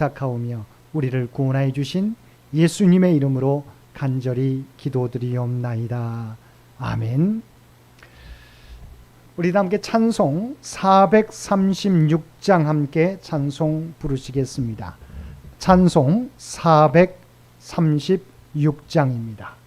부탁하오며 우리를 구원하여 주신 예수님의 이름으로 간절히 기도드리옵나이다. 아멘. 우리 다 함께 찬송 436장 함께 찬송 부르시겠습니다. 찬송 436장입니다.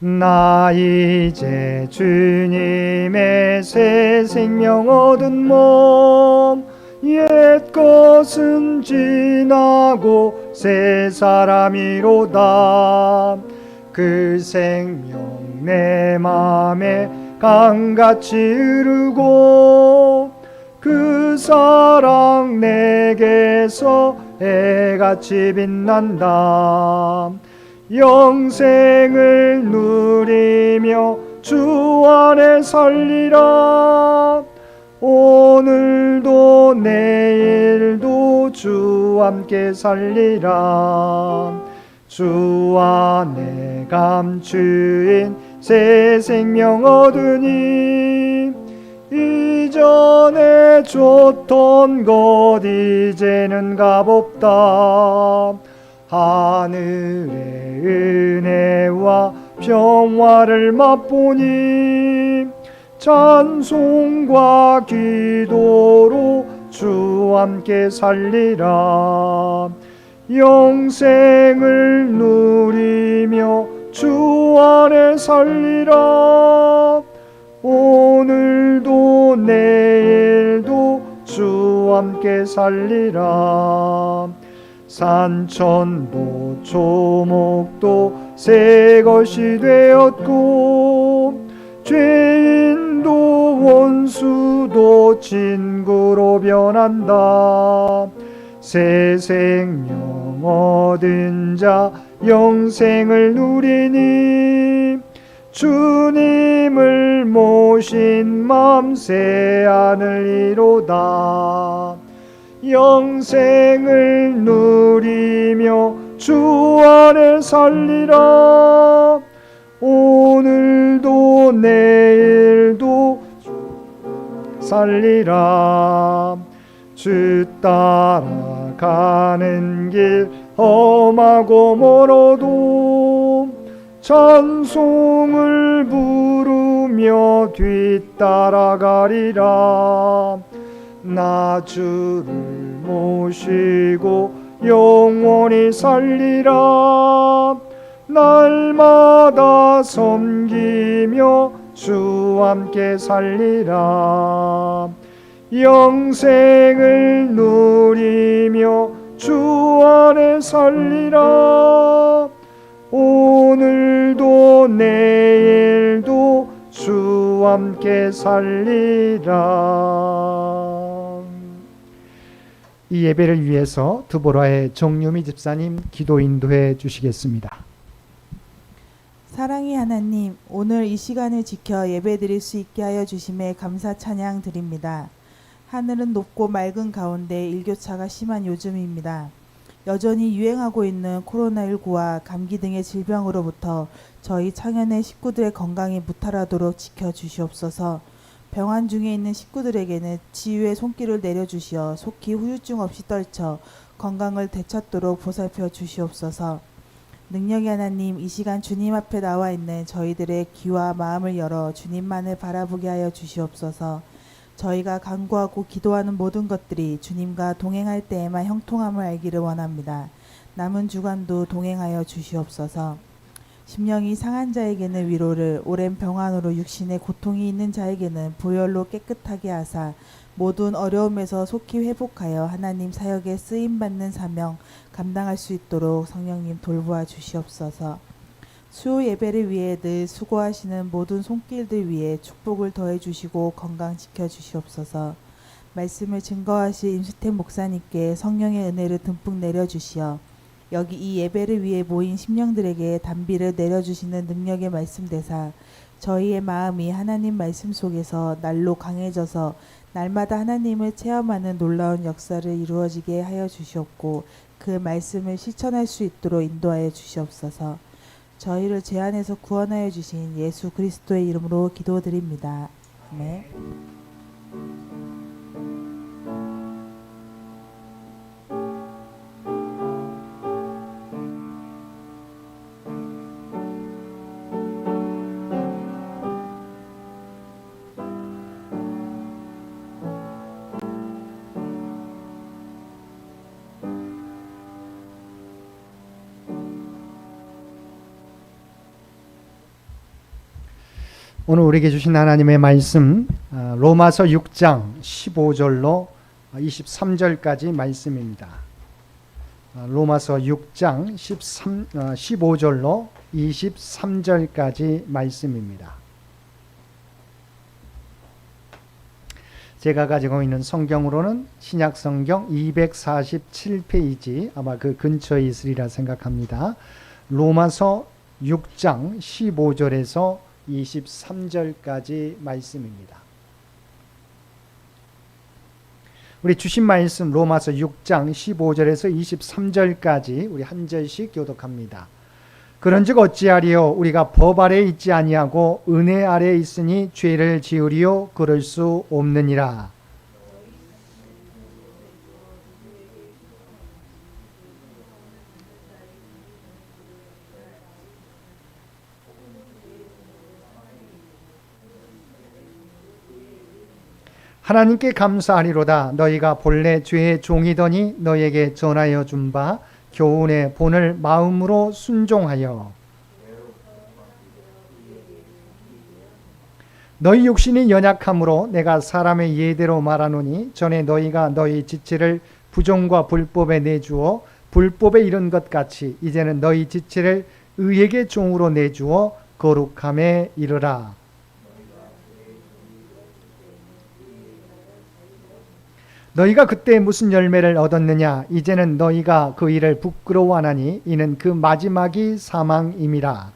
나 이제 주님의 새 생명 얻은 몸, 옛것은 지나고 새 사람이로다. 그 생명 내 맘에 강같이 흐르고 그 사랑 내게서 해같이 빛난다. 영생을 누리며 주 안에 살리라. 오늘도 내일도 주 함께 살리라. 주 안에 감추인 새 생명 얻으니 이전에 줬던 것 이제는 값없다. 하늘의 은혜와 평화를 맛보니 찬송과 기도로 주 함께 살리라. 영생을 누리며 주 안에 살리라. 오늘도 내일도 주 함께 살리라. 산천도 초목도 새 것이 되었고 죄인도 원수도 친구로 변한다. 새 생명 얻은 자 영생을 누리니 주님을 모신 맘 새 하늘이로다. 영생을 누리며 주 안에 살리라. 오늘도 내일도 살리라. 주 따라가는 길 험하고 멀어도 찬송을 부르며 뒤따라가리라. 나 주를 모시고 영원히 살리라. 날마다 섬기며 주 함께 살리라. 영생을 누리며 주 안에 살리라. 오늘도 내일도 주 함께 살리라. 이 예배를 위해서 두보라의 정유미 집사님 기도 인도해 주시겠습니다. 사랑의 하나님, 오늘 이 시간을 지켜 예배드릴 수 있게 하여 주심에 감사 찬양 드립니다. 하늘은 높고 맑은 가운데 일교차가 심한 요즘입니다. 여전히 유행하고 있는 코로나19와 감기 등의 질병으로부터 저희 창현의 식구들의 건강이 무탈하도록 지켜주시옵소서. 병환 중에 있는 식구들에게는 치유의 손길을 내려주시어 속히 후유증 없이 떨쳐 건강을 되찾도록 보살펴 주시옵소서. 능력의 하나님, 이 시간 주님 앞에 나와 있는 저희들의 귀와 마음을 열어 주님만을 바라보게 하여 주시옵소서. 저희가 간구하고 기도하는 모든 것들이 주님과 동행할 때에만 형통함을 알기를 원합니다. 남은 주간도 동행하여 주시옵소서. 심령이 상한 자에게는 위로를, 오랜 병환으로 육신에 고통이 있는 자에게는 보혈로 깨끗하게 하사 모든 어려움에서 속히 회복하여 하나님 사역에 쓰임받는 사명 감당할 수 있도록 성령님 돌보아 주시옵소서. 수요 예배를 위해 늘 수고하시는 모든 손길들 위해 축복을 더해 주시고 건강 지켜 주시옵소서. 말씀을 증거하실 임수택 목사님께 성령의 은혜를 듬뿍 내려주시어 여기 이 예배를 위해 모인 심령들에게 단비를 내려주시는 능력의 말씀 대사 저희의 마음이 하나님 말씀 속에서 날로 강해져서 날마다 하나님을 체험하는 놀라운 역사를 이루어지게 하여 주시옵고 그 말씀을 실천할 수 있도록 인도하여 주시옵소서. 저희를 죄 안에서 구원하여 주신 예수 그리스도의 이름으로 기도드립니다. 아멘. 오늘 우리에게 주신 하나님의 말씀 로마서 6장 15절로 23절까지 말씀입니다. 로마서 6장 15절로 23절까지 말씀입니다. 제가 가지고 있는 성경으로는 신약성경 247페이지 아마 그 근처에 있으리라 생각합니다. 로마서 6장 15절에서 23절까지 말씀입니다. 우리 주신 말씀 로마서 6장 15절에서 23절까지 우리 한 절씩 교독합니다. 그런즉 어찌하리요 우리가 법 아래에 있지 아니하고 은혜 아래에 있으니 죄를 지으리요 그럴 수 없느니라. 하나님께 감사하리로다. 너희가 본래 죄의 종이더니 너희에게 전하여 준 바 교훈의 본을 마음으로 순종하여 너희 욕심이 연약함으로 내가 사람의 예대로 말하노니 전에 너희가 너희 지체를 부정과 불법에 내주어 불법에 이른 것 같이 이제는 너희 지체를 의에게 종으로 내주어 거룩함에 이르라. 너희가 그때 무슨 열매를 얻었느냐? 이제는 너희가 그 일을 부끄러워하나니 이는 그 마지막이 사망임이라.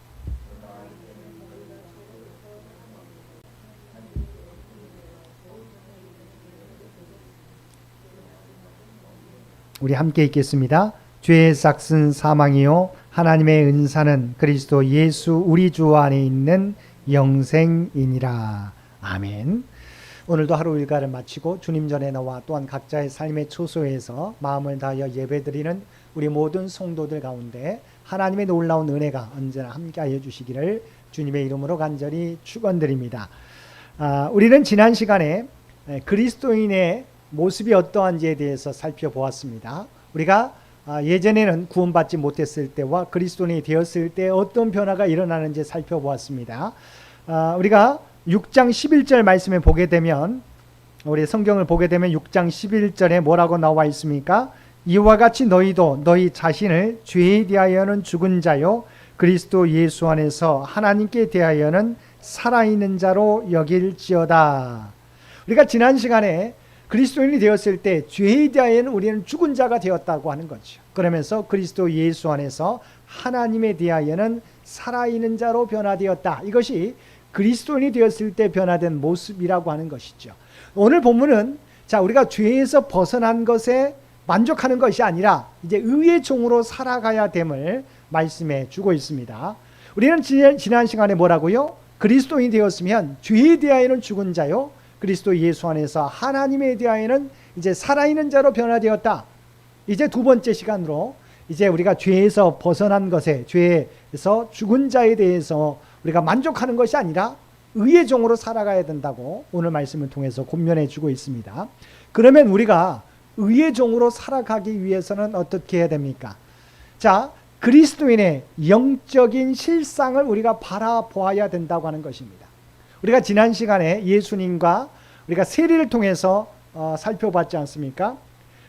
우리 함께 읽겠습니다. 죄의 삭은 사망이요 하나님의 은사는 그리스도 예수 우리 주 안에 있는 영생이니라. 아멘. 오늘도 하루 일과를 마치고 주님 전에 나와 또한 각자의 삶의 초소에서 마음을 다하여 예배드리는 우리 모든 성도들 가운데 하나님의 놀라운 은혜가 언제나 함께하여 주시기를 주님의 이름으로 간절히 축원드립니다. 우리는 지난 시간에 그리스도인의 모습이 어떠한지에 대해서 살펴보았습니다. 우리가 예전에는 구원받지 못했을 때와 그리스도인이 되었을 때 어떤 변화가 일어나는지 살펴보았습니다. 우리가 6장 11절 말씀에 보게 되면 우리 성경을 보게 되면 6장 11절에 뭐라고 나와 있습니까? 이와 같이 너희도 너희 자신을 죄에 대하여는 죽은 자요 그리스도 예수 안에서 하나님께 대하여는 살아있는 자로 여길지어다. 우리가 지난 시간에 그리스도인이 되었을 때 죄에 대하여는 우리는 죽은 자가 되었다고 하는 거죠. 그러면서 그리스도 예수 안에서 하나님에 대하여는 살아있는 자로 변화되었다. 이것이 그리스도인이 되었을 때 변화된 모습이라고 하는 것이죠. 오늘 본문은 우리가 죄에서 벗어난 것에 만족하는 것이 아니라 이제 의의 종으로 살아가야 됨을 말씀해 주고 있습니다. 우리는 지난 시간에 뭐라고요? 그리스도인이 되었으면 죄에 대하여는 죽은 자요 그리스도 예수 안에서 하나님에 대하여는 이제 살아있는 자로 변화되었다. 이제 두 번째 시간으로 이제 우리가 죄에서 벗어난 것에 죄에서 죽은 자에 대해서 우리가 만족하는 것이 아니라 의의 종으로 살아가야 된다고 오늘 말씀을 통해서 권면해 주고 있습니다. 그러면 우리가 의의 종으로 살아가기 위해서는 어떻게 해야 됩니까? 그리스도인의 영적인 실상을 우리가 바라보아야 된다고 하는 것입니다. 우리가 지난 시간에 예수님과 우리가 세례를 통해서 살펴봤지 않습니까?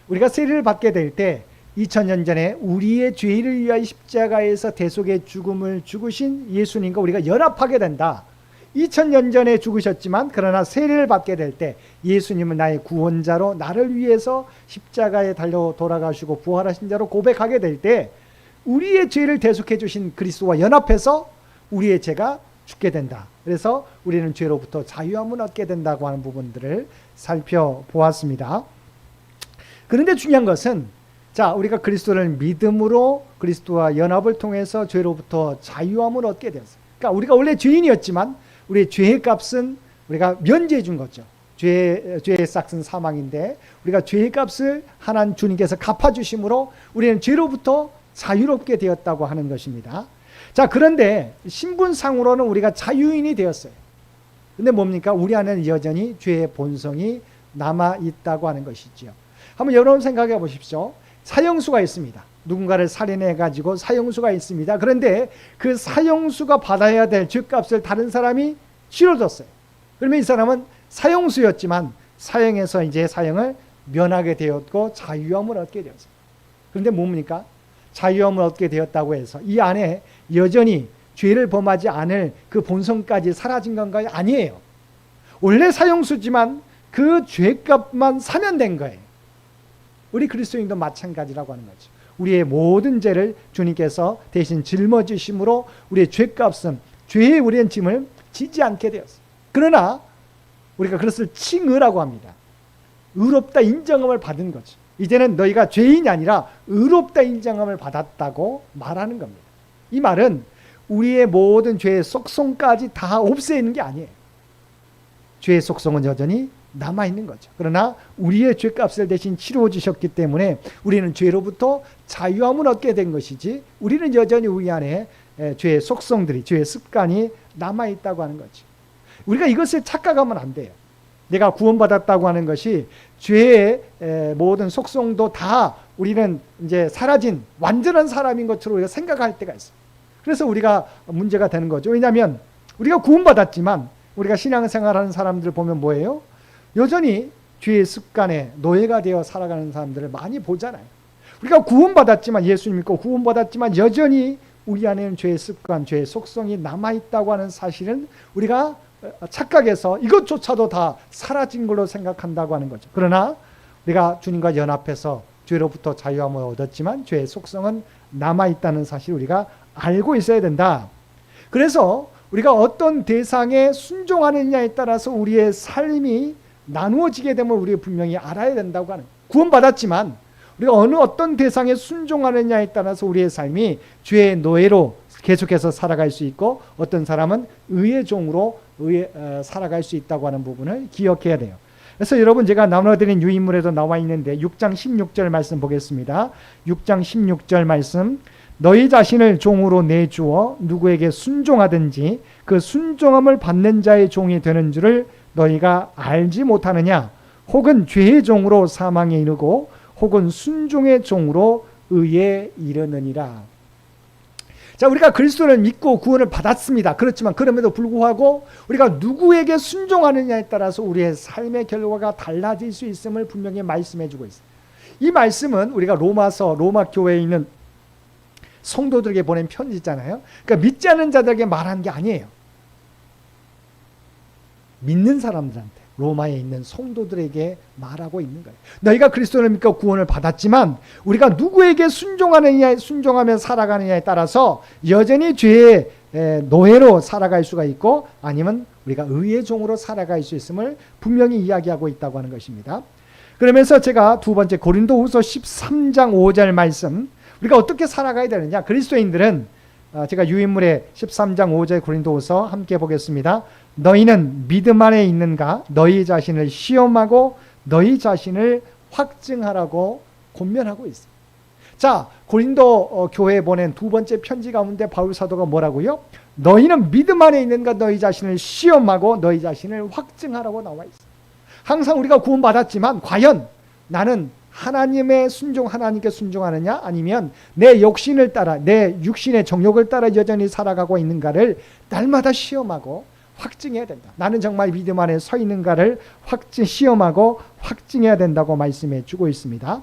우리가 세례를 받게 될 때 2000년 전에 우리의 죄를 위하여 십자가에서 대속의 죽음을 죽으신 예수님과 우리가 연합하게 된다. 2000년 전에 죽으셨지만 그러나 세례를 받게 될 때 예수님은 나의 구원자로 나를 위해서 십자가에 달려 돌아가시고 부활하신 자로 고백하게 될 때 우리의 죄를 대속해 주신 그리스도와 연합해서 우리의 죄가 죽게 된다. 그래서 우리는 죄로부터 자유함을 얻게 된다고 하는 부분들을 살펴보았습니다. 그런데 중요한 것은 자, 우리가 그리스도를 믿음으로 그리스도와 연합을 통해서 죄로부터 자유함을 얻게 되었어요. 그러니까 우리가 원래 죄인이었지만 우리의 죄의 값은 우리가 면제해 준 거죠. 죄의 싹은 사망인데 우리가 죄의 값을 하나님 주님께서 갚아주심으로 우리는 죄로부터 자유롭게 되었다고 하는 것입니다. 자, 그런데 신분상으로는 우리가 자유인이 되었어요. 근데 뭡니까? 우리 안에는 여전히 죄의 본성이 남아있다고 하는 것이죠. 한번 여러분 생각해 보십시오. 사형수가 있습니다. 누군가를 살인해가지고 사형수가 있습니다. 그런데 그 사형수가 받아야 될 죄값을 다른 사람이 치러줬어요. 그러면 이 사람은 사형수였지만 사형에서 이제 사형을 면하게 되었고 자유함을 얻게 되었어요. 그런데 뭡니까? 자유함을 얻게 되었다고 해서 이 안에 여전히 죄를 범하지 않을 그 본성까지 사라진 건가요? 아니에요. 원래 사형수지만 그 죄값만 사면 된 거예요. 우리 그리스도인도 마찬가지라고 하는 거죠. 우리의 모든 죄를 주님께서 대신 짊어지심으로 우리의 죄값은 죄의 우리의 짐을 지지 않게 되었어요. 그러나 우리가 그것을 칭의라고 합니다. 의롭다 인정함을 받은 거죠. 이제는 너희가 죄인이 아니라 의롭다 인정함을 받았다고 말하는 겁니다. 이 말은 우리의 모든 죄의 속성까지 다 없애는 게 아니에요. 죄의 속성은 여전히 남아있는 거죠. 그러나 우리의 죄값을 대신 치루어 주셨기 때문에 우리는 죄로부터 자유함을 얻게 된 것이지 우리는 여전히 우리 안에 죄의 속성들이 죄의 습관이 남아있다고 하는 거죠. 우리가 이것을 착각하면 안 돼요. 내가 구원받았다고 하는 것이 죄의 모든 속성도 다 우리는 이제 사라진 완전한 사람인 것처럼 우리가 생각할 때가 있어요. 그래서 우리가 문제가 되는 거죠. 왜냐하면 우리가 구원받았지만 우리가 신앙생활하는 사람들 보면 뭐예요? 여전히 죄의 습관에 노예가 되어 살아가는 사람들을 많이 보잖아요. 우리가 구원받았지만 예수님 믿고 구원받았지만 여전히 우리 안에는 죄의 습관, 죄의 속성이 남아있다고 하는 사실은 우리가 착각해서 이것조차도 다 사라진 걸로 생각한다고 하는 거죠. 그러나 우리가 주님과 연합해서 죄로부터 자유함을 얻었지만 죄의 속성은 남아있다는 사실을 우리가 알고 있어야 된다. 그래서 우리가 어떤 대상에 순종하느냐에 따라서 우리의 삶이 나누어지게 되면 우리가 분명히 알아야 된다고 하는, 구원받았지만 우리가 어떤 대상에 순종하느냐에 따라서 우리의 삶이 죄의 노예로 계속해서 살아갈 수 있고 어떤 사람은 의의 종으로 살아갈 수 있다고 하는 부분을 기억해야 돼요. 그래서 여러분 제가 나눠드린 유인물에도 나와 있는데 6장 16절 말씀 보겠습니다. 6장 16절 말씀, 너희 자신을 종으로 내주어 누구에게 순종하든지 그 순종함을 받는 자의 종이 되는 줄을 너희가 알지 못하느냐? 혹은 죄의 종으로 사망에 이르고 혹은 순종의 종으로 의에 이르느니라. 자, 우리가 그리스도를 믿고 구원을 받았습니다. 그렇지만 그럼에도 불구하고 우리가 누구에게 순종하느냐에 따라서 우리의 삶의 결과가 달라질 수 있음을 분명히 말씀해 주고 있어요. 이 말씀은 우리가 로마 교회에 있는 성도들에게 보낸 편지잖아요. 그러니까 믿지 않는 자들에게 말한 게 아니에요. 믿는 사람들한테, 로마에 있는 성도들에게 말하고 있는 거예요. 너희가 그리스도를 믿고 구원을 받았지만 우리가 누구에게 순종하며 살아가느냐에 따라서 여전히 죄의 노예로 살아갈 수가 있고 아니면 우리가 의의 종으로 살아갈 수 있음을 분명히 이야기하고 있다고 하는 것입니다. 그러면서 제가 두 번째 고린도후서 13장 5절 말씀, 우리가 어떻게 살아가야 되느냐. 그리스도인들은 제가 유인물의 13장 5절 고린도후서 함께 보겠습니다. 너희는 믿음 안에 있는가? 너희 자신을 시험하고 너희 자신을 확증하라고 권면하고 있어요. 자, 고린도 교회에 보낸 두 번째 편지 가운데 바울 사도가 뭐라고요? 너희는 믿음 안에 있는가? 너희 자신을 시험하고 너희 자신을 확증하라고 나와 있어요. 항상 우리가 구원받았지만 과연 나는 하나님께 순종하느냐 아니면 내 욕심을 따라 내 육신의 정욕을 따라 여전히 살아가고 있는가를 날마다 시험하고 확증해야 된다. 나는 정말 믿음 안에 서 있는가를 시험하고 확증해야 된다고 말씀해 주고 있습니다.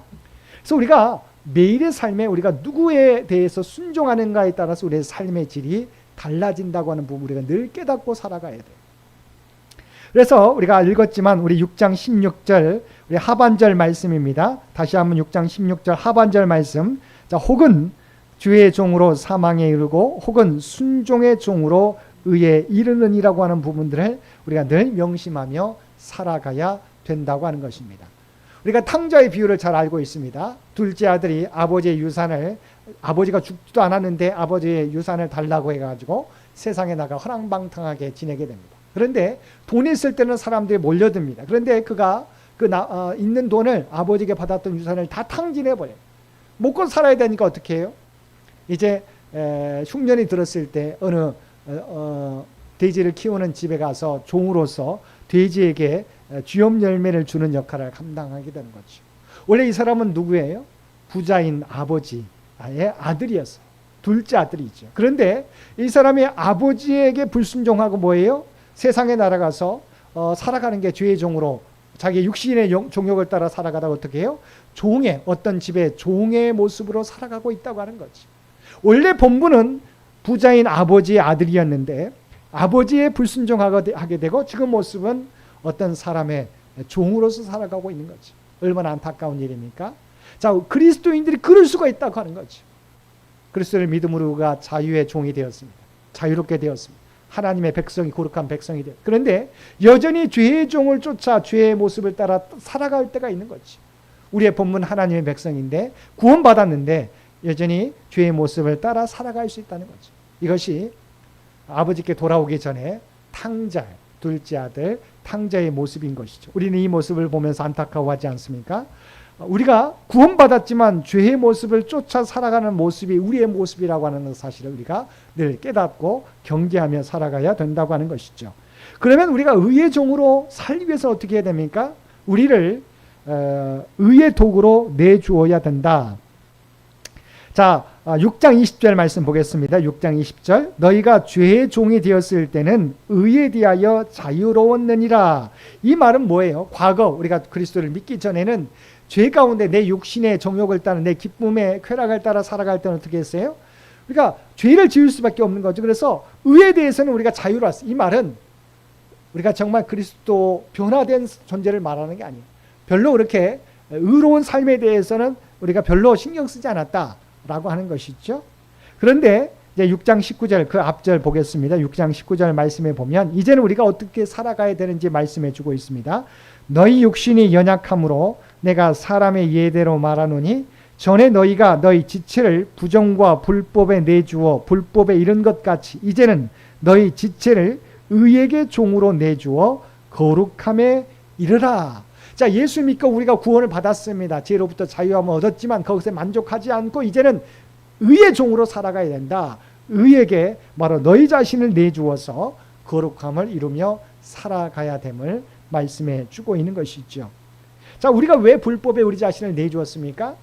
그래서 우리가 매일의 삶에 우리가 누구에 대해서 순종하는가에 따라서 우리의 삶의 질이 달라진다고 하는 부분 우리가 늘 깨닫고 살아가야 돼요. 그래서 우리가 읽었지만 우리 6장 16절 우리 하반절 말씀입니다. 다시 한번 6장 16절 하반절 말씀. 자, 혹은 죄의 종으로 사망에 이르고 혹은 순종의 종으로 의에 이르느니라고 하는 부분들을 우리가 늘 명심하며 살아가야 된다고 하는 것입니다. 우리가 탕자의 비유를 잘 알고 있습니다. 둘째 아들이 아버지의 유산을, 아버지가 죽지도 않았는데 아버지의 유산을 달라고 해가지고 세상에 나가 허랑방탕하게 지내게 됩니다. 그런데 돈이 있을 때는 사람들이 몰려듭니다. 그런데 그가 있는 돈을, 아버지에게 받았던 유산을 다 탕진해버려요. 먹고 살아야 되니까 어떻게 해요? 이제 흉년이 들었을 때 어느 돼지를 키우는 집에 가서 종으로서 돼지에게 쥐염 열매를 주는 역할을 감당하게 되는 거죠. 원래 이 사람은 누구예요? 부자인 아버지의 아들이었어요. 둘째 아들이죠. 그런데 이 사람이 아버지에게 불순종하고 뭐예요? 세상에 날아가서 살아가는 게 죄의 종으로 자기 육신의 종욕을 따라 살아가다가 어떻게 해요? 종의, 어떤 집의 종의 모습으로 살아가고 있다고 하는 거지. 원래 본분은 부자인 아버지의 아들이었는데 아버지의 불순종하게 되고 지금 모습은 어떤 사람의 종으로서 살아가고 있는 거지. 얼마나 안타까운 일입니까? 자, 그리스도인들이 그럴 수가 있다고 하는 거지. 그리스도를 믿음으로 우리가 자유의 종이 되었습니다. 자유롭게 되었습니다. 하나님의 백성이, 거룩한 백성이 되었습니다. 그런데 여전히 죄의 종을 쫓아 죄의 모습을 따라 살아갈 때가 있는 거지. 우리의 본문 하나님의 백성인데 구원받았는데 여전히 죄의 모습을 따라 살아갈 수 있다는 거죠. 이것이 아버지께 돌아오기 전에 탕자, 둘째 아들 탕자의 모습인 것이죠. 우리는 이 모습을 보면서 안타까워하지 않습니까? 우리가 구원받았지만 죄의 모습을 쫓아 살아가는 모습이 우리의 모습이라고 하는 사실을 우리가 늘 깨닫고 경계하며 살아가야 된다고 하는 것이죠. 그러면 우리가 의의 종으로 살기 위해서 어떻게 해야 됩니까? 우리를 의의 도구로 내주어야 된다. 자, 6장 20절 말씀 보겠습니다. 6장 20절. 너희가 죄의 종이 되었을 때는 의에 대하여 자유로웠느니라. 이 말은 뭐예요? 과거 우리가 그리스도를 믿기 전에는 죄 가운데 내 육신의 정욕을 따라 내 기쁨의 쾌락을 따라 살아갈 때는 어떻게 했어요? 그러니까 죄를 지을 수밖에 없는 거죠. 그래서 의에 대해서는 우리가 자유로웠어요. 이 말은 우리가 정말 그리스도 변화된 존재를 말하는 게 아니에요. 별로 그렇게 의로운 삶에 대해서는 우리가 별로 신경 쓰지 않았다라고 하는 것이죠. 그런데 이제 6장 19절 그 앞절 보겠습니다. 6장 19절 말씀에 보면 이제는 우리가 어떻게 살아가야 되는지 말씀해 주고 있습니다. 너희 육신이 연약함으로 내가 사람의 예대로 말하노니 전에 너희가 너희 지체를 부정과 불법에 내주어 불법에 이른 것 같이 이제는 너희 지체를 의에게 종으로 내주어 거룩함에 이르라. 자, 예수 믿고 우리가 구원을 받았습니다. 죄로부터 자유함을 얻었지만 거기서 만족하지 않고 이제는 의의 종으로 살아가야 된다. 의에게 바로 너희 자신을 내주어서 거룩함을 이루며 살아가야 됨을 말씀해 주고 있는 것이죠. 자, 우리가 왜 불법에 우리 자신을 내주었습니까?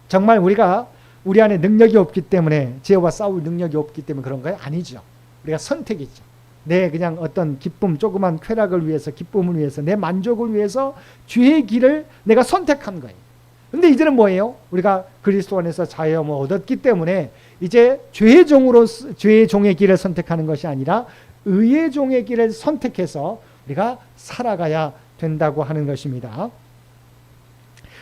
정말 우리가 우리 안에 능력이 없기 때문에 죄와 싸울 능력이 없기 때문에 그런가요? 아니죠. 우리가 선택이죠. 내 그냥 어떤 기쁨, 조그만 쾌락을 위해서, 기쁨을 위해서, 내 만족을 위해서 죄의 길을 내가 선택한 거예요. 근데 이제는 뭐예요? 우리가 그리스도 안에서 자유함을 얻었기 때문에 이제 죄의 종으로 죄의 종의 길을 선택하는 것이 아니라 의의 종의 길을 선택해서 우리가 살아가야 된다고 하는 것입니다.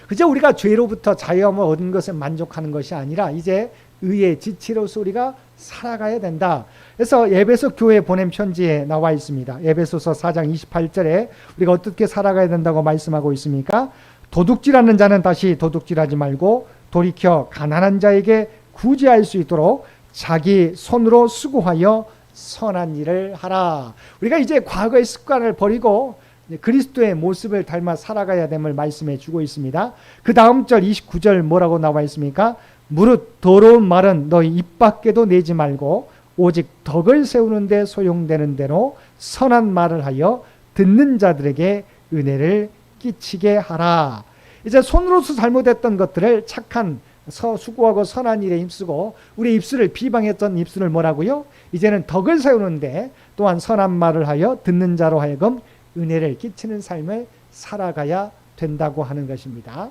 그저 우리가 죄로부터 자유함을 얻은 것에 만족하는 것이 아니라 이제 의의 지체로서 우리가 살아가야 된다. 그래서 에베소 교회 보낸 편지에 나와 있습니다. 에베소서 4장 28절에 우리가 어떻게 살아가야 된다고 말씀하고 있습니까? 도둑질하는 자는 다시 도둑질하지 말고 돌이켜 가난한 자에게 구제할 수 있도록 자기 손으로 수고하여 선한 일을 하라. 우리가 이제 과거의 습관을 버리고 그리스도의 모습을 닮아 살아가야 됨을 말씀해 주고 있습니다. 그 다음 절 29절 뭐라고 나와 있습니까? 무릇 더러운 말은 너희 입 밖에도 내지 말고 오직 덕을 세우는 데 소용되는 대로 선한 말을 하여 듣는 자들에게 은혜를 끼치게 하라. 이제 손으로서 잘못했던 것들을 착한 수고하고 선한 일에 힘쓰고 우리 입술을 비방했던 입술을 뭐라고요? 이제는 덕을 세우는데 또한 선한 말을 하여 듣는 자로 하여금 은혜를 끼치는 삶을 살아가야 된다고 하는 것입니다.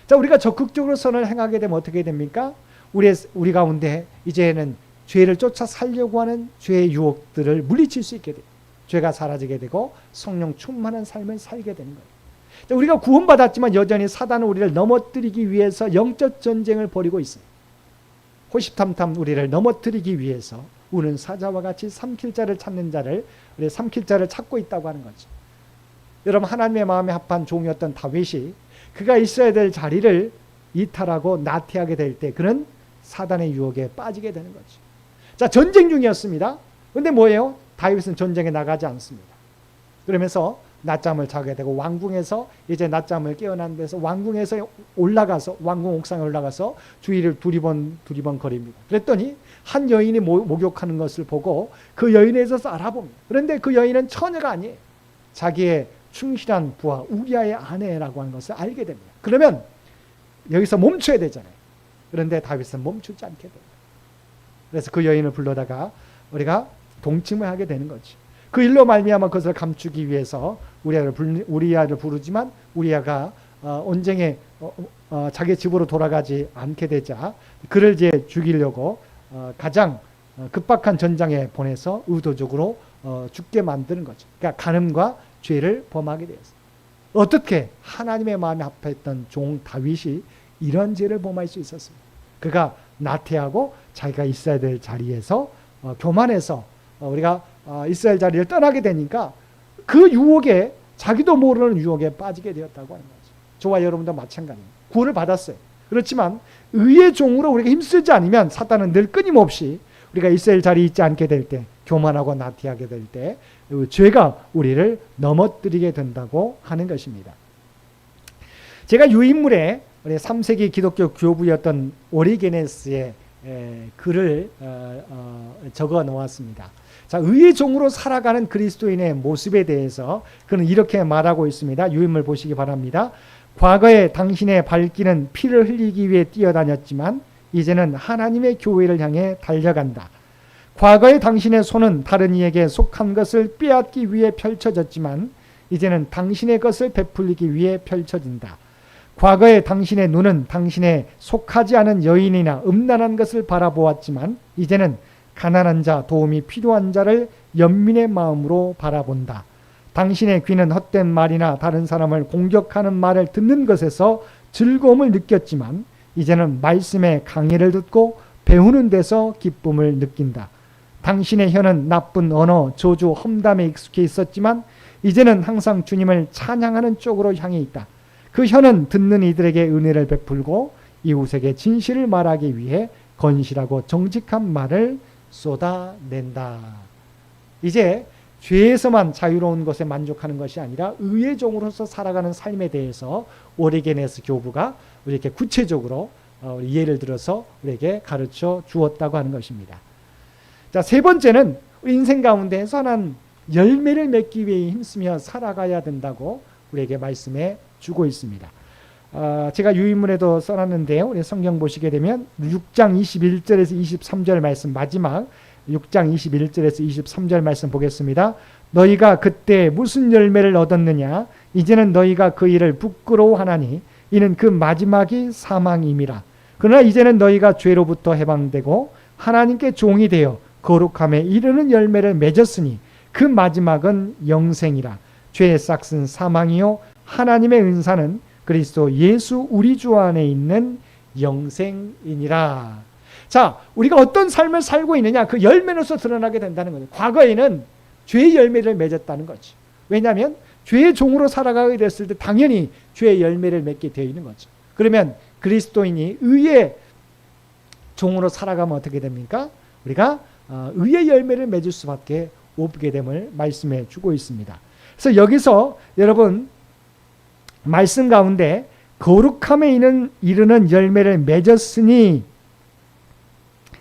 자, 우리가 적극적으로 선을 행하게 되면 어떻게 됩니까? 우리 가운데 이제는 죄를 쫓아 살려고 하는 죄의 유혹들을 물리칠 수 있게 돼요. 죄가 사라지게 되고 성령 충만한 삶을 살게 되는 거예요. 자, 우리가 구원받았지만 여전히 사단은 우리를 넘어뜨리기 위해서 영적 전쟁을 벌이고 있어요. 호시탐탐 우리를 넘어뜨리기 위해서 우는 사자와 같이 삼킬 자를 찾는 자를, 우리 삼킬 자를 찾고 있다고 하는 거죠. 여러분, 하나님의 마음에 합한 종이었던 다윗이 그가 있어야 될 자리를 이탈하고 나태하게 될 때 그는 사단의 유혹에 빠지게 되는 거죠. 자, 전쟁 중이었습니다. 근데 뭐예요? 다윗은 전쟁에 나가지 않습니다. 그러면서 낮잠을 자게 되고, 왕궁에서 이제 낮잠을 깨어난 데서 왕궁에서 올라가서, 왕궁 옥상에 올라가서 주위를 두리번 거립니다. 그랬더니 한 여인이 목욕하는 것을 보고 그 여인에 있어서 알아봅니다. 그런데 그 여인은 처녀가 아니에요. 자기의 충실한 부하 우리아의 아내라고 하는 것을 알게 됩니다. 그러면 여기서 멈춰야 되잖아요. 그런데 다윗은 멈추지 않게 됩니다. 그래서 그 여인을 불러다가 우리가 동침을 하게 되는 거죠. 그 일로 말미암아 그것을 감추기 위해서 우리아를 부르지만 우리아가 온쟁에 자기 집으로 돌아가지 않게 되자 그를 이제 죽이려고 가장 급박한 전장에 보내서 의도적으로 죽게 만드는 거죠. 그러니까 간음과 죄를 범하게 되었어요. 어떻게 하나님의 마음에 합했던 종 다윗이 이런 죄를 범할 수 있었습니까? 그가 나태하고 자기가 있어야 될 자리에서 교만해서 우리가 이스라엘 자리를 떠나게 되니까 그 유혹에, 자기도 모르는 유혹에 빠지게 되었다고 하는 거죠. 저와 여러분도 마찬가지입니다. 구원을 받았어요. 그렇지만 의의 종으로 우리가 힘쓰지 않으면 사탄은 늘 끊임없이 우리가 이스라엘 자리에 있지 않게 될 때, 교만하고 나태하게 될 때 죄가 우리를 넘어뜨리게 된다고 하는 것입니다. 제가 유인물에 우리 3세기 기독교 교부였던 오리게네스의 글을 적어 놓았습니다. 자, 의의 종으로 살아가는 그리스도인의 모습에 대해서 그는 이렇게 말하고 있습니다. 유인물 보시기 바랍니다. 과거에 당신의 발길은 피를 흘리기 위해 뛰어다녔지만 이제는 하나님의 교회를 향해 달려간다. 과거에 당신의 손은 다른 이에게 속한 것을 빼앗기 위해 펼쳐졌지만 이제는 당신의 것을 베풀기 위해 펼쳐진다. 과거에 당신의 눈은 당신의 속하지 않은 여인이나 음란한 것을 바라보았지만 이제는 가난한 자, 도움이 필요한 자를 연민의 마음으로 바라본다. 당신의 귀는 헛된 말이나 다른 사람을 공격하는 말을 듣는 것에서 즐거움을 느꼈지만 이제는 말씀의 강의를 듣고 배우는 데서 기쁨을 느낀다. 당신의 혀는 나쁜 언어, 저주, 험담에 익숙해 있었지만 이제는 항상 주님을 찬양하는 쪽으로 향해 있다. 그 혀는 듣는 이들에게 은혜를 베풀고 이웃에게 진실을 말하기 위해 건실하고 정직한 말을 쏟아낸다. 이제 죄에서만 자유로운 것에 만족하는 것이 아니라 의의 종으로서 살아가는 삶에 대해서 오리게네스 교부가 우리에게 구체적으로 예를 들어서 우리에게 가르쳐 주었다고 하는 것입니다. 자, 세 번째는 인생 가운데 선한 열매를 맺기 위해 힘쓰며 살아가야 된다고 우리에게 말씀해 주고 있습니다. 제가 유인문에도 써놨는데요. 우리 성경 보시게 되면 6장 21절에서 23절 말씀, 마지막 6장 21절에서 23절 말씀 보겠습니다. 너희가 그때 무슨 열매를 얻었느냐? 이제는 너희가 그 일을 부끄러워하나니 이는 그 마지막이 사망임이라. 그러나 이제는 너희가 죄로부터 해방되고 하나님께 종이 되어 거룩함에 이르는 열매를 맺었으니 그 마지막은 영생이라. 죄의 싹은 사망이요 하나님의 은사는 그리스도 예수 우리 주 안에 있는 영생이니라. 자, 우리가 어떤 삶을 살고 있느냐, 그 열매로서 드러나게 된다는 거죠. 과거에는 죄의 열매를 맺었다는 거죠. 왜냐하면 죄의 종으로 살아가게 됐을 때 당연히 죄의 열매를 맺게 되어 있는 거죠. 그러면 그리스도인이 의의 종으로 살아가면 어떻게 됩니까? 우리가 의의 열매를 맺을 수밖에 없게 됨을 말씀해 주고 있습니다. 그래서 여기서 여러분 말씀 가운데 거룩함에 이르는 열매를 맺었으니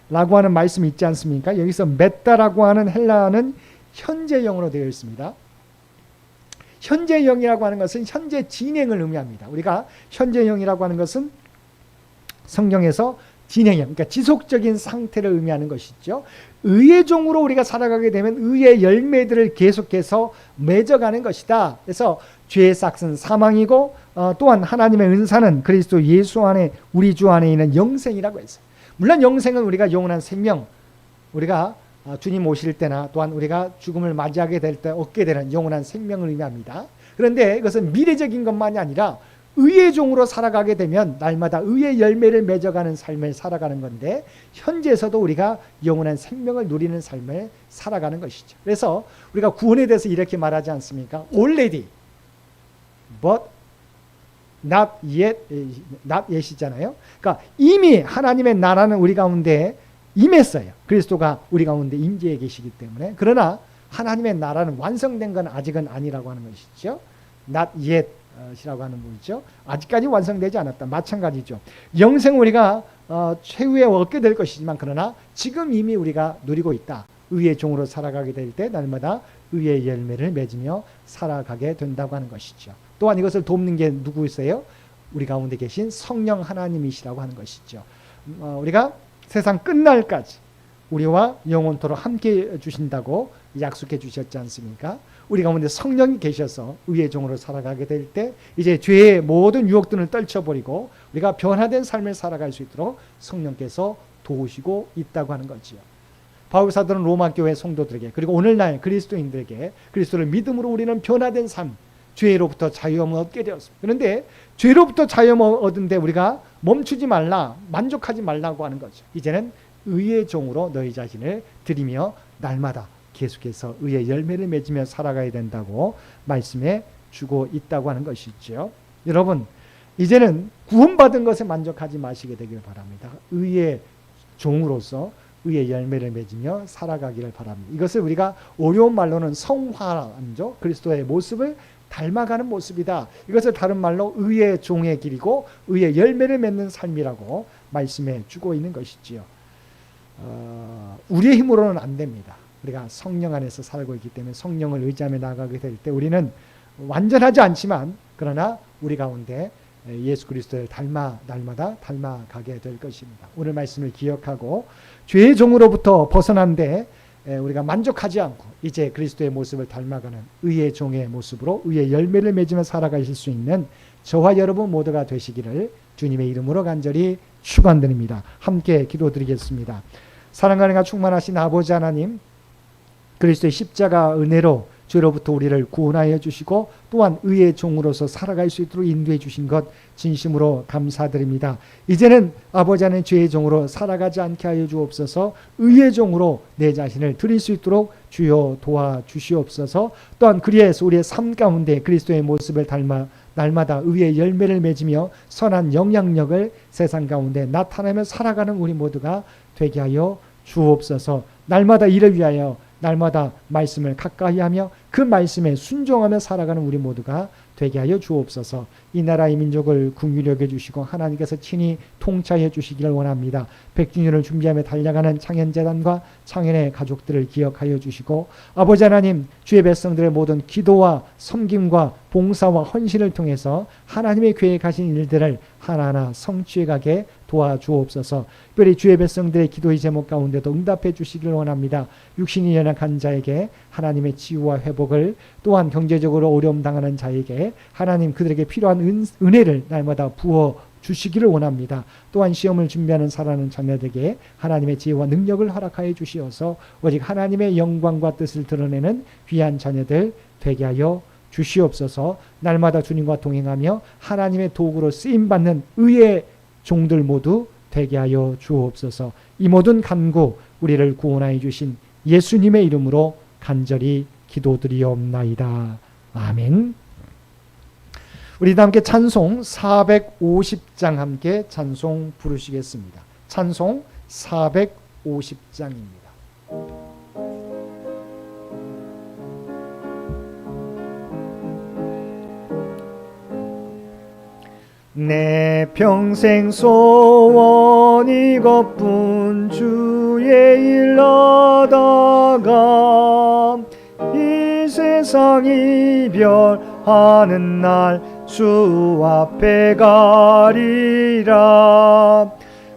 라고 하는 말씀이 있지 않습니까? 여기서 맺다라고 하는 헬라어는 현재형으로 되어 있습니다. 현재형이라고 하는 것은 현재 진행을 의미합니다. 우리가 현재형이라고 하는 것은 성경에서 진행형, 그러니까 지속적인 상태를 의미하는 것이죠. 의의 종으로 우리가 살아가게 되면 의의 열매들을 계속해서 맺어가는 것이다. 그래서 죄의 싹은 사망이고 또한 하나님의 은사는 그리스도 예수 안에 우리 주 안에 있는 영생이라고 했어요. 물론 영생은 우리가 영원한 생명, 우리가 주님 오실 때나 또한 우리가 죽음을 맞이하게 될 때 얻게 되는 영원한 생명을 의미합니다. 그런데 이것은 미래적인 것만이 아니라 의의 종으로 살아가게 되면 날마다 의의 열매를 맺어가는 삶을 살아가는 건데, 현재에서도 우리가 영원한 생명을 누리는 삶을 살아가는 것이죠. 그래서 우리가 구원에 대해서 이렇게 말하지 않습니까? Already, but not yet이잖아요. 그러니까 이미 하나님의 나라는 우리 가운데 임했어요. 그리스도가 우리 가운데 임재해 계시기 때문에. 그러나 하나님의 나라는 완성된 건 아직은 아니라고 하는 것이죠. Not yet 이라고 하는 거죠. 아직까지 완성되지 않았다. 마찬가지죠. 영생 우리가 최후에 얻게 될 것이지만, 그러나 지금 이미 우리가 누리고 있다. 의의 종으로 살아가게 될 때 날마다 의의 열매를 맺으며 살아가게 된다고 하는 것이죠. 또한 이것을 돕는 게 누구이세요? 우리 가운데 계신 성령 하나님이시라고 하는 것이죠. 우리가 세상 끝날까지 우리와 영원토록 함께 해주신다고 약속해 주셨지 않습니까? 우리 가운데 성령이 계셔서 의의 종으로 살아가게 될 때 이제 죄의 모든 유혹들을 떨쳐버리고 우리가 변화된 삶을 살아갈 수 있도록 성령께서 도우시고 있다고 하는 거지요. 바울 사도는 로마 교회 성도들에게, 그리고 오늘날 그리스도인들에게 그리스도를 믿음으로 우리는 변화된 삶, 죄로부터 자유함을 얻게 되었습니다. 그런데 죄로부터 자유함을 얻은 데 우리가 멈추지 말라, 만족하지 말라고 하는 거죠. 이제는 의의 종으로 너희 자신을 드리며 날마다 계속해서 의의 열매를 맺으며 살아가야 된다고 말씀해 주고 있다고 하는 것이죠. 여러분, 이제는 구원받은 것에 만족하지 마시게 되길 바랍니다. 의의 종으로서 의의 열매를 맺으며 살아가기를 바랍니다. 이것을 우리가 어려운 말로는 성화죠. 그리스도의 모습을 닮아가는 모습이다. 이것을 다른 말로 의의 종의 길이고 의의 열매를 맺는 삶이라고 말씀해 주고 있는 것이지요. 우리의 힘으로는 안 됩니다. 우리가 성령 안에서 살고 있기 때문에 성령을 의지하며 나아가게 될 때 우리는 완전하지 않지만, 그러나 우리 가운데 예수 그리스도를 날마다 닮아가게 될 것입니다. 오늘 말씀을 기억하고 죄의 종으로부터 벗어난데 우리가 만족하지 않고 이제 그리스도의 모습을 닮아가는 의의 종의 모습으로 의의 열매를 맺으며 살아가실 수 있는 저와 여러분 모두가 되시기를 주님의 이름으로 간절히 축원드립니다. 함께 기도드리겠습니다. 사랑과 은혜가 충만하신 아버지 하나님, 그리스도의 십자가 은혜로 죄로부터 우리를 구원하여 주시고 또한 의의 종으로서 살아갈 수 있도록 인도해 주신 것 진심으로 감사드립니다. 이제는 아버지 하나님, 죄의 종으로 살아가지 않게 하여 주옵소서. 의의 종으로 내 자신을 드릴 수 있도록 주여 도와주시옵소서. 또한 그리해서 우리의 삶 가운데 그리스도의 모습을 닮아 날마다 의의 열매를 맺으며 선한 영향력을 세상 가운데 나타내며 살아가는 우리 모두가 되게 하여 주옵소서. 날마다 이를 위하여 날마다 말씀을 가까이 하며 그 말씀에 순종하며 살아가는 우리 모두가 되게 하여 주옵소서. 이 나라의 민족을 긍휼히 여겨 주시고 하나님께서 친히 통치해 주시기를 원합니다. 100주년을 준비하며 달려가는 창현재단과 창현의 가족들을 기억하여 주시고, 아버지 하나님, 주의 백성들의 모든 기도와 섬김과 봉사와 헌신을 통해서 하나님의 계획하신 일들을 하나하나 성취해가게 도와주옵소서. 특별히 주의 백성들의 기도의 제목 가운데도 응답해 주시기를 원합니다. 육신이 연약한 자에게 하나님의 치유와 회복을, 또한 경제적으로 어려움 당하는 자에게 하나님 그들에게 필요한 은혜를 날마다 부어 주시기를 원합니다. 또한 시험을 준비하는 살아가는 자녀들에게 하나님의 지혜와 능력을 허락하여 주시어서 오직 하나님의 영광과 뜻을 드러내는 귀한 자녀들 되게 하여 주시옵소서. 날마다 주님과 동행하며 하나님의 도구로 쓰임받는 의의 종들 모두 되게 하여 주옵소서. 이 모든 간구 우리를 구원하여 주신 예수님의 이름으로 간절히 기도드리옵나이다. 아멘. 우리 다 함께 찬송 450장 함께 찬송 부르시겠습니다. 찬송 450장입니다. 내 평생 소원 이것뿐 주의 일 얻어가 이 세상 이별하는 날 주 앞에 가리라.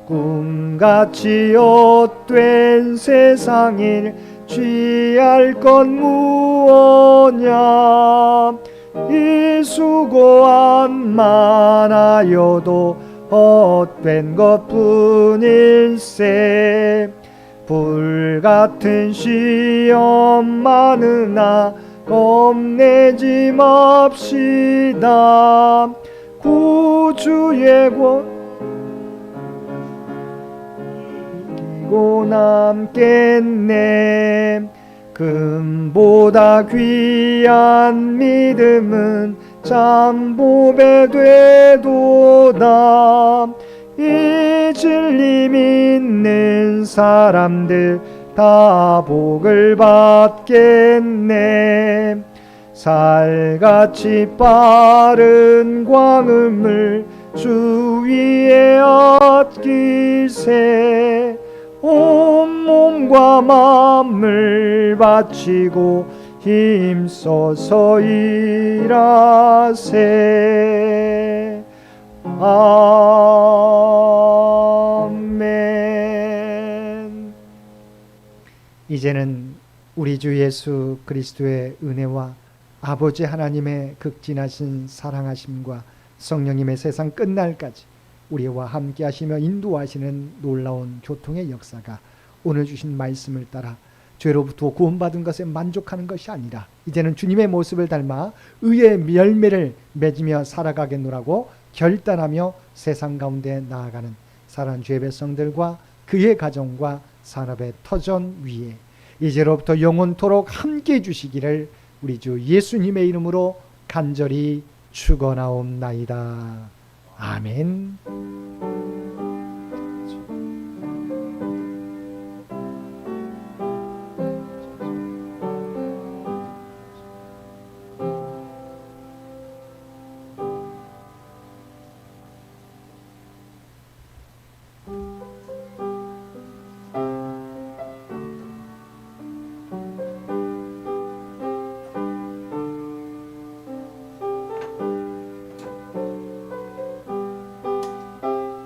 꿈같이 헛된 세상일 취할 건 무엇냐. 이 수고한 하여도 헛된 것뿐일세. 불같은 시험 많으나 겁내지 맙시다. 구주의 권 이기고 남겠네. 금보다 귀한 믿음은 잠보배 되도다. 이 진리 믿는 사람들 다 복을 받겠네. 살같이 빠른 광음을 주 위에 아낄세. 온몸과 마음을 바치고 힘써서 일하세. 아멘. 이제는 우리 주 예수 그리스도의 은혜와 아버지 하나님의 극진하신 사랑하심과 성령님의 세상 끝날까지 우리와 함께 하시며 인도하시는 놀라운 교통의 역사가 오늘 주신 말씀을 따라 죄로부터 구원받은 것에 만족하는 것이 아니라 이제는 주님의 모습을 닮아 의의 열매를 맺으며 살아가겠노라고 결단하며 세상 가운데 나아가는 사랑하는 주의 백성들과 그의 가정과 산업의 터전 위에 이제로부터 영원토록 함께 해주시기를 우리 주 예수님의 이름으로 간절히 축원하옵나이다. 아멘.